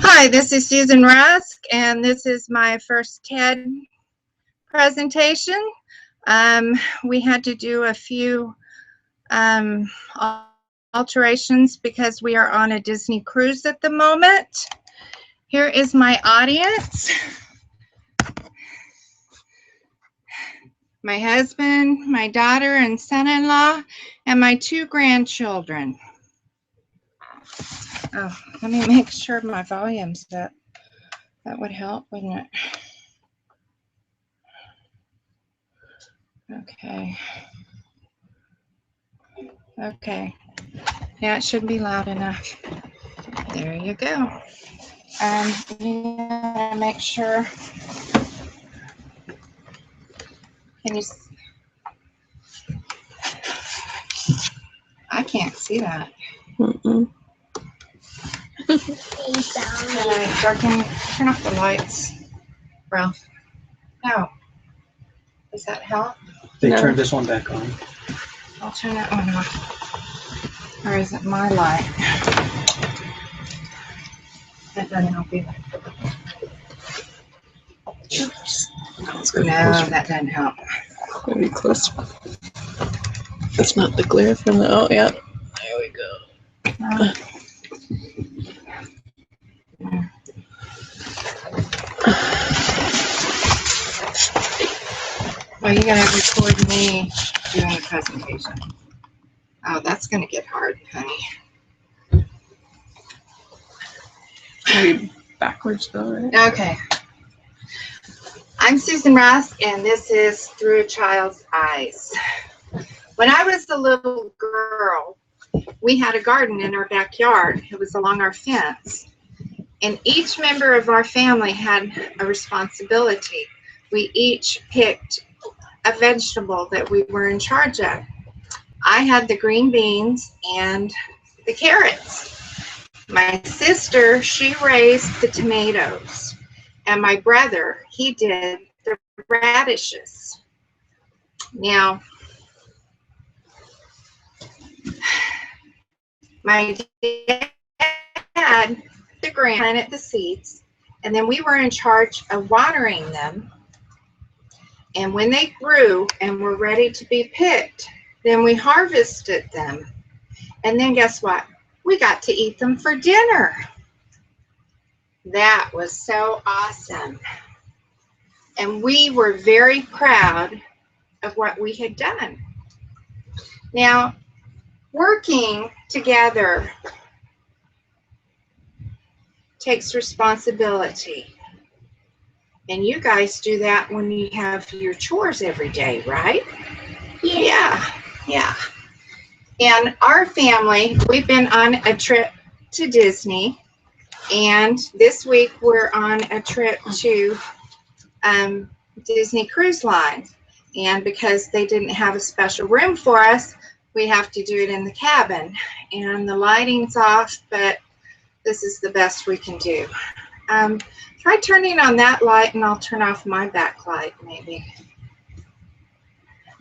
Hi, this is Susan Rusk, and this is my first TED presentation. We had to do a few alterations because we are on a Disney cruise at the moment. Here is my audience. My husband, my daughter and son-in-law, and my 2 grandchildren. Oh, let me make sure my volume's up. That would help, wouldn't it? Okay. Okay. Yeah, it should be loud enough. There you go. You gotta make sure. Can you? I can't see that. Mm-mm. Turn off the lights, Ralph. No. Does that help? They No. turned this one back on. I'll turn that one off. Or is it my light? That doesn't help either. Oops. No, that doesn't help. Very close. It's not the glare from the. Oh, yeah. There we go. Well, you gotta record me doing the presentation. Oh, that's gonna get hard, honey. Are you backwards though, right? Okay. I'm Susan Rusk, and this is Through a Child's Eyes. When I was a little girl, we had a garden in our backyard. It was along our fence. And each member of our family had a responsibility. We each picked a vegetable that we were in charge of. I had the green beans and the carrots. My sister, she raised the tomatoes. And my brother, he did the radishes. Now, my dad, the ground, planted the seeds, and then we were in charge of watering them. And when they grew and were ready to be picked, then we harvested them. And then guess what? We got to eat them for dinner. That was so awesome. And we were very proud of what we had done. Now, working together takes responsibility. And you guys do that when you have your chores every day, right? Yeah. And our family, we've been on a trip to Disney. And this week we're on a trip to Disney Cruise Line. And because they didn't have a special room for us, we have to do it in the cabin. And the lighting's off, but this is the best we can do. Try turning on that light and I'll turn off my backlight maybe.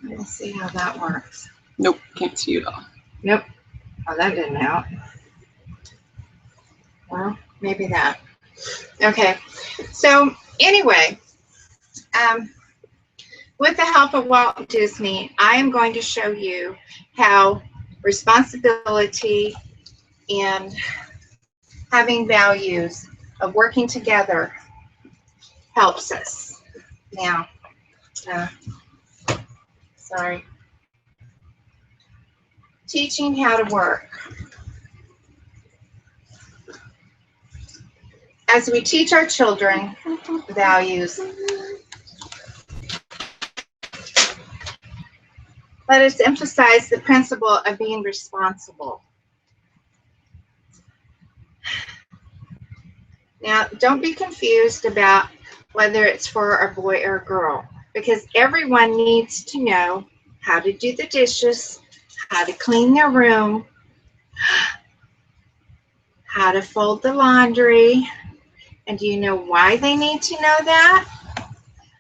Let's see how that works. Nope, can't see you at all. Nope. Oh, that didn't help. Well, maybe that. Okay. So anyway, with the help of Walt Disney, I am going to show you how responsibility and having values of working together helps us. Now, sorry. Teaching how to work. As we teach our children values, let us emphasize the principle of being responsible. Now, don't be confused about whether it's for a boy or a girl, because everyone needs to know how to do the dishes, how to clean their room, how to fold the laundry. And do you know why they need to know that?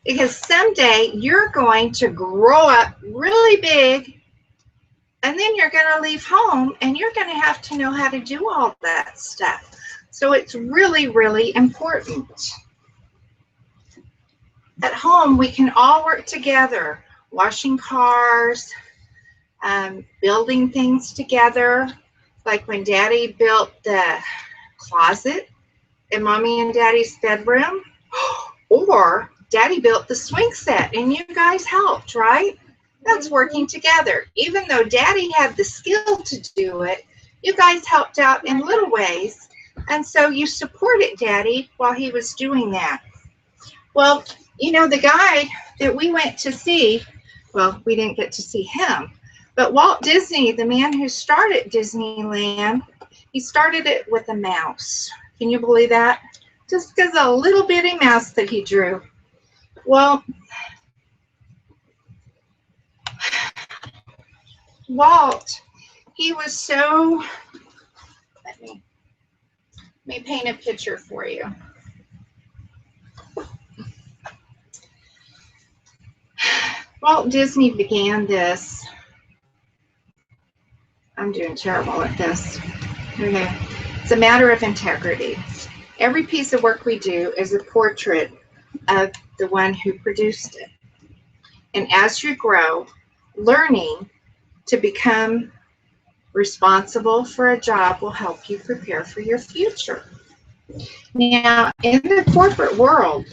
Because someday you're going to grow up really big And then you're going to leave home and you're going to have to know how to do all that stuff. So it's really, really important. At home, we can all work together, washing cars, building things together. Like when Daddy built the closet in Mommy and Daddy's bedroom, or Daddy built the swing set and you guys helped, right? That's working together. Even though Daddy had the skill to do it, you guys helped out in little ways. And so you supported Daddy while he was doing that. Well, you know, the guy that we went to see, well, we didn't get to see him, but Walt Disney, the man who started Disneyland, he started it with a mouse. Can you believe that? Just because a little bitty mouse that he drew. Well, Walt, he was so, let me paint a picture for you. Walt Disney began this. I'm doing terrible at this. Okay. It's a matter of integrity. Every piece of work we do is a portrait of the one who produced it. And as you grow, learning to become responsible for a job will help you prepare for your future. Now, in the corporate world,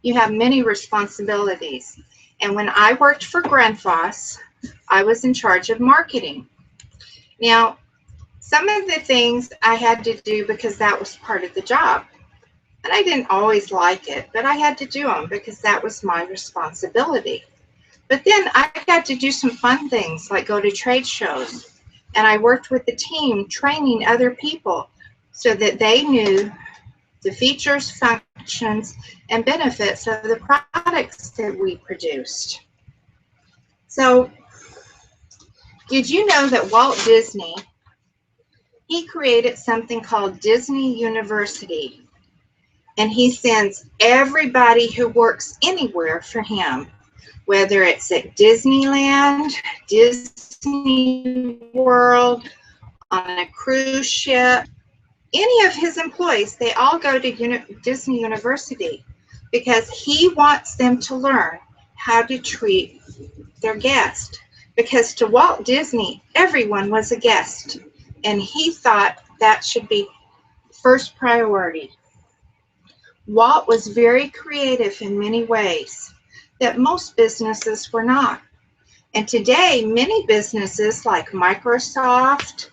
you have many responsibilities. And when I worked for Grundfos, I was in charge of marketing. Now, some of the things I had to do because that was part of the job. And I didn't always like it, but I had to do them because that was my responsibility. But then I got to do some fun things like go to trade shows. And I worked with the team training other people so that they knew the features, functions, and benefits of the products that we produced. So, did you know that Walt Disney, he created something called Disney University, and he sends everybody who works anywhere for him, whether it's at Disneyland, Disney World, on a cruise ship, any of his employees, they all go to Disney University because he wants them to learn how to treat their guest. Because to Walt Disney, everyone was a guest, and he thought that should be first priority. Walt was very creative in many ways that most businesses were not. And today, many businesses like Microsoft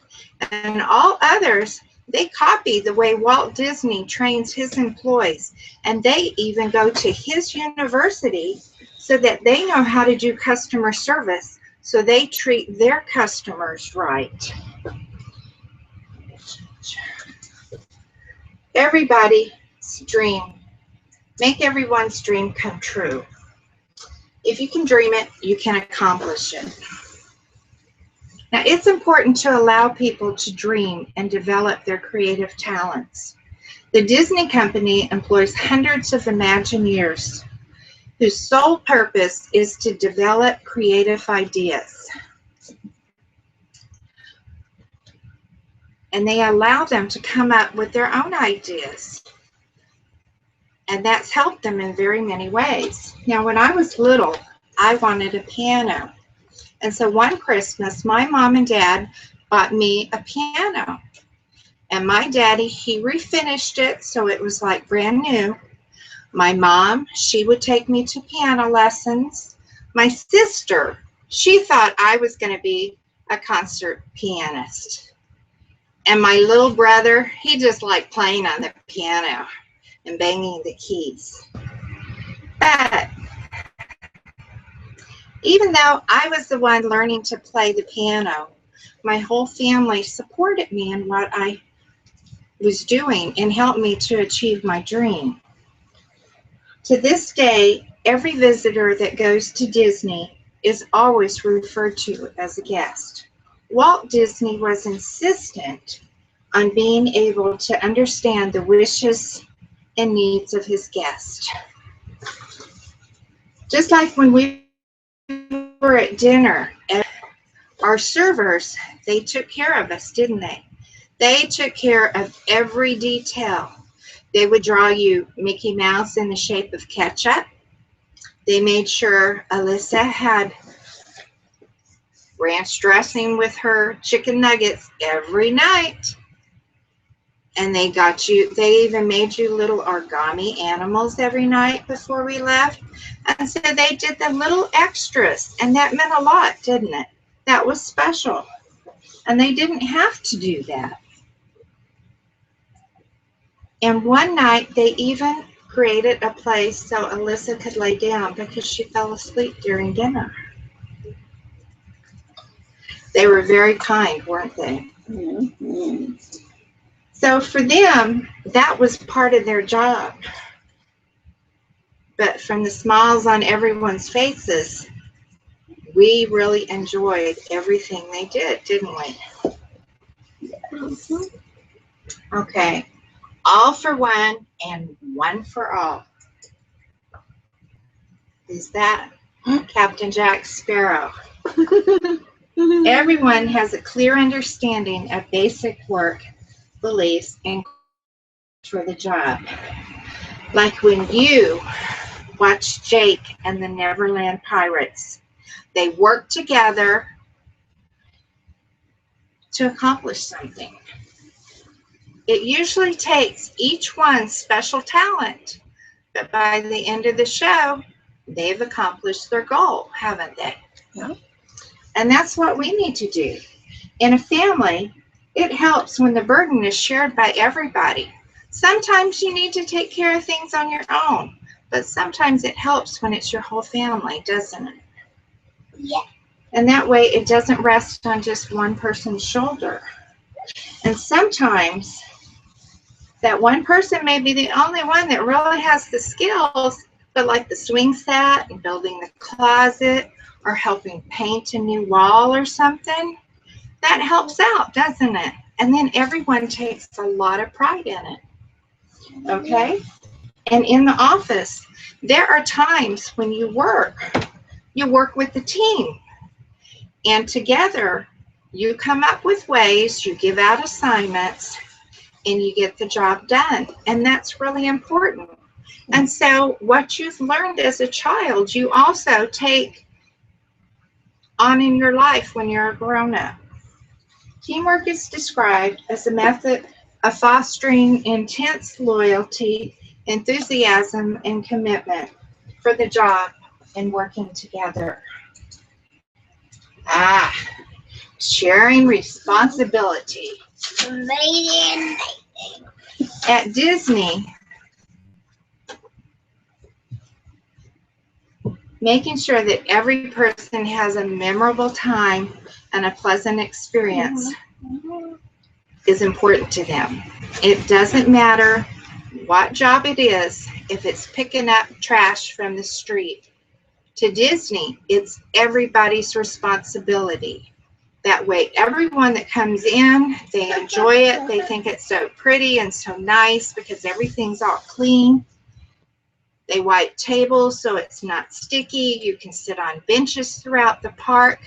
and all others, they copy the way Walt Disney trains his employees, and they even go to his university so that they know how to do customer service, so they treat their customers right. Everybody's dream. Make everyone's dream come true. If you can dream it, you can accomplish it. Now, it's important to allow people to dream and develop their creative talents. The Disney Company employs hundreds of Imagineers whose sole purpose is to develop creative ideas. And they allow them to come up with their own ideas. And that's helped them in very many ways. Now, when I was little, I wanted a piano. And so one Christmas, my mom and dad bought me a piano. And my daddy, he refinished it, so it was like brand new. My mom, she would take me to piano lessons. My sister, she thought I was going to be a concert pianist. And my little brother, he just liked playing on the piano and banging the keys. But even though I was the one learning to play the piano, my whole family supported me in what I was doing and helped me to achieve my dream. To this day, every visitor that goes to Disney is always referred to as a guest. Walt Disney was insistent on being able to understand the wishes and needs of his guests. Just like when we were at dinner, Our servers, they took care of us, didn't they? They took care of every detail. They would draw you Mickey Mouse in the shape of ketchup. They made sure Alyssa had ranch dressing with her chicken nuggets every night. And they even made you little origami animals every night before we left. And so they did the little extras. And that meant a lot, didn't it? That was special. And they didn't have to do that. And one night they even created a place so Alyssa could lay down because she fell asleep during dinner. They were very kind, weren't they? Mm-hmm. So for them, that was part of their job. But from the smiles on everyone's faces, we really enjoyed everything they did, didn't we? Mm-hmm. Okay. All for one and one for all. Is that Captain Jack Sparrow? Everyone has a clear understanding of basic work, beliefs, and for the job. Like when you watch Jake and the Neverland Pirates, they work together to accomplish something. It usually takes each one's special talent, but by the end of the show, they've accomplished their goal, haven't they? Yeah. And that's what we need to do. In a family, it helps when the burden is shared by everybody. Sometimes you need to take care of things on your own, but sometimes it helps when it's your whole family, doesn't it? Yeah. And that way it doesn't rest on just one person's shoulder. And sometimes that one person may be the only one that really has the skills, but like the swing set and building the closet or helping paint a new wall or something, that helps out, doesn't it? And then everyone takes a lot of pride in it. Okay? And in the office, there are times when you work with the team. And together, you come up with ways, you give out assignments, and you get the job done. And that's really important. And so what you've learned as a child, you also take on in your life when you're a grown-up. Teamwork is described as a method of fostering intense loyalty, enthusiasm, and commitment for the job and working together. Sharing responsibility. Amazing. At Disney, making sure that every person has a memorable time and a pleasant experience is important to them. It doesn't matter what job it is, if it's picking up trash from the street. To Disney, it's everybody's responsibility. That way, everyone that comes in, they enjoy it. They think it's so pretty and so nice because everything's all clean. They wipe tables so it's not sticky. You can sit on benches throughout the park.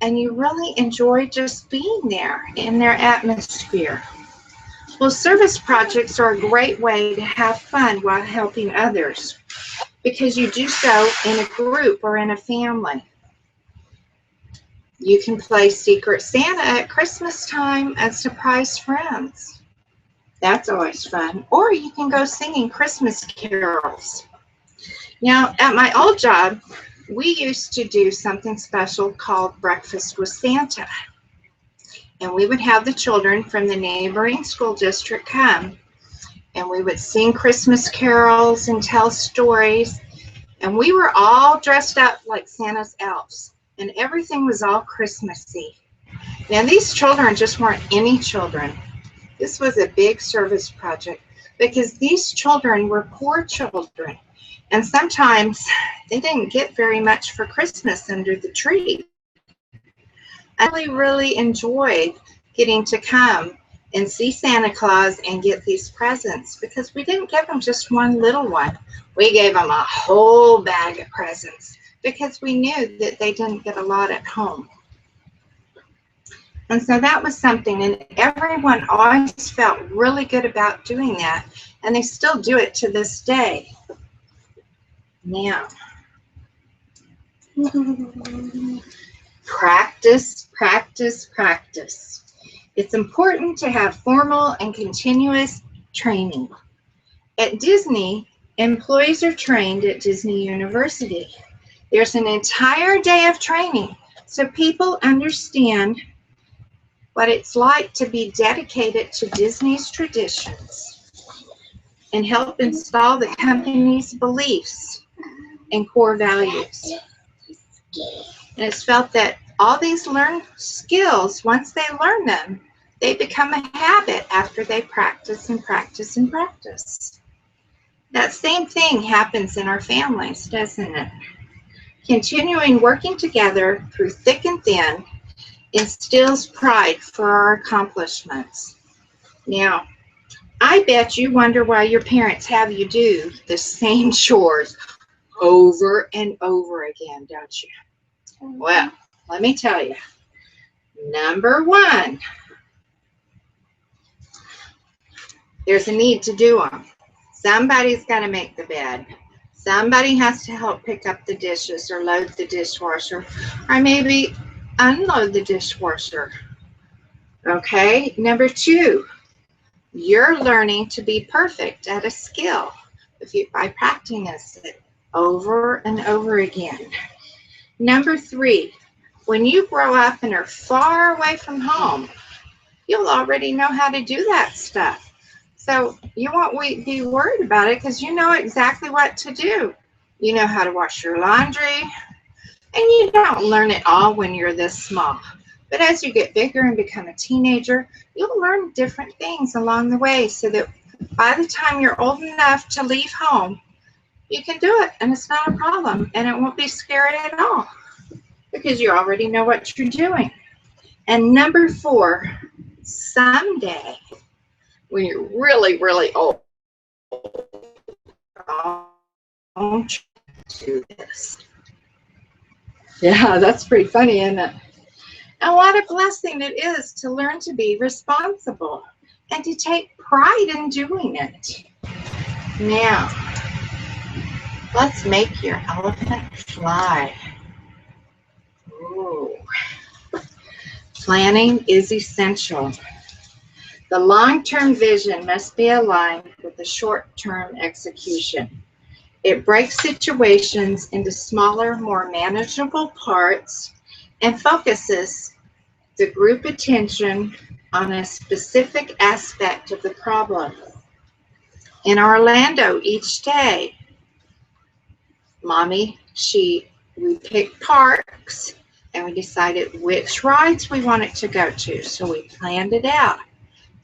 And you really enjoy just being there in their atmosphere. Well, service projects are a great way to have fun while helping others because you do so in a group or in a family. You can play Secret Santa at Christmas time and surprise friends. That's always fun. Or you can go singing Christmas carols. Now, at my old job, we used to do something special called Breakfast with Santa. And we would have the children from the neighboring school district come. And we would sing Christmas carols and tell stories. And we were all dressed up like Santa's elves. And everything was all Christmassy. Now, these children just weren't any children. This was a big service project because these children were poor children. And sometimes they didn't get very much for Christmas under the tree. I really enjoyed getting to come and see Santa Claus and get these presents because we didn't give them just one little one. We gave them a whole bag of presents because we knew that they didn't get a lot at home. And so that was something, and everyone always felt really good about doing that, and they still do it to this day. Now, practice, practice, practice. It's important to have formal and continuous training. At Disney, employees are trained at Disney University. There's an entire day of training so people understand what it's like to be dedicated to Disney's traditions and help install the company's beliefs and core values. And it's felt that all these learned skills, once they learn them, they become a habit after they practice and practice and practice. That same thing happens in our families, doesn't it? Continuing working together through thick and thin instills pride for our accomplishments. Now, I bet you wonder why your parents have you do the same chores over and over again, don't you? Well, let me tell you. Number one, there's a need to do them. Somebody's got to make the bed. Somebody has to help pick up the dishes or load the dishwasher, or maybe unload the dishwasher. Okay, number two, you're learning to be perfect at a skill by practicing it over and over again. Number three, when you grow up and are far away from home, you'll already know how to do that stuff. So you won't be worried about it because you know exactly what to do. You know how to wash your laundry, and you don't learn it all when you're this small. But as you get bigger and become a teenager, you'll learn different things along the way so that by the time you're old enough to leave home, you can do it and it's not a problem and it won't be scary at all because you already know what you're doing. And number four, someday when you're really, really old, don't do this. Yeah, that's pretty funny, isn't it? And what a blessing it is to learn to be responsible and to take pride in doing it. Now, let's make your elephant fly. Ooh. Planning is essential. The long-term vision must be aligned with the short-term execution. It breaks situations into smaller, more manageable parts and focuses the group attention on a specific aspect of the problem. In Orlando each day, we picked parks and we decided which rides we wanted to go to. So we planned it out.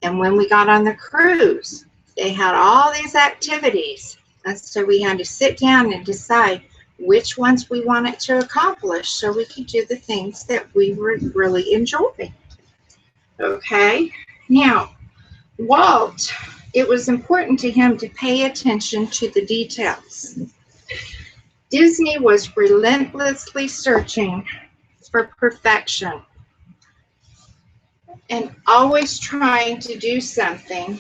And when we got on the cruise, they had all these activities. And so we had to sit down and decide which ones we wanted to accomplish so we could do the things that we would really enjoy. Okay? Now, Walt, it was important to him to pay attention to the details. Disney was relentlessly searching for perfection and always trying to do something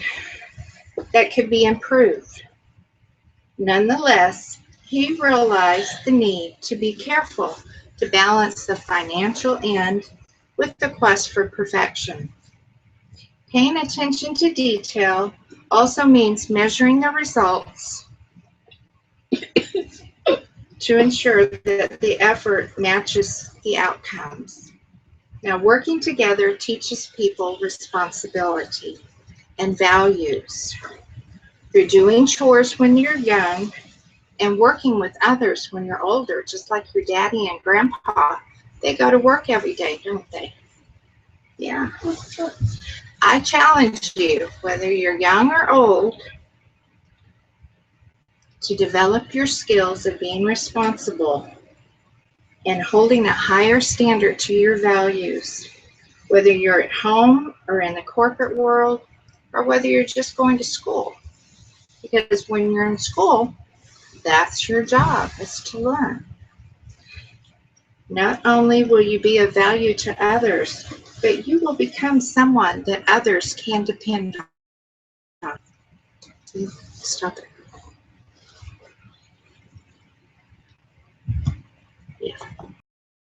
that could be improved. Nonetheless, he realized the need to be careful to balance the financial end with the quest for perfection. Paying attention to detail also means measuring the results to ensure that the effort matches the outcomes. Now, working together teaches people responsibility and values. Through doing chores when you're young and working with others when you're older, just like your daddy and grandpa, they go to work every day, don't they? Yeah. I challenge you, whether you're young or old, to develop your skills of being responsible and holding a higher standard to your values, whether you're at home or in the corporate world, or whether you're just going to school. Because when you're in school, that's your job, is to learn. Not only will you be of value to others, but you will become someone that others can depend on. Stop it. Yeah.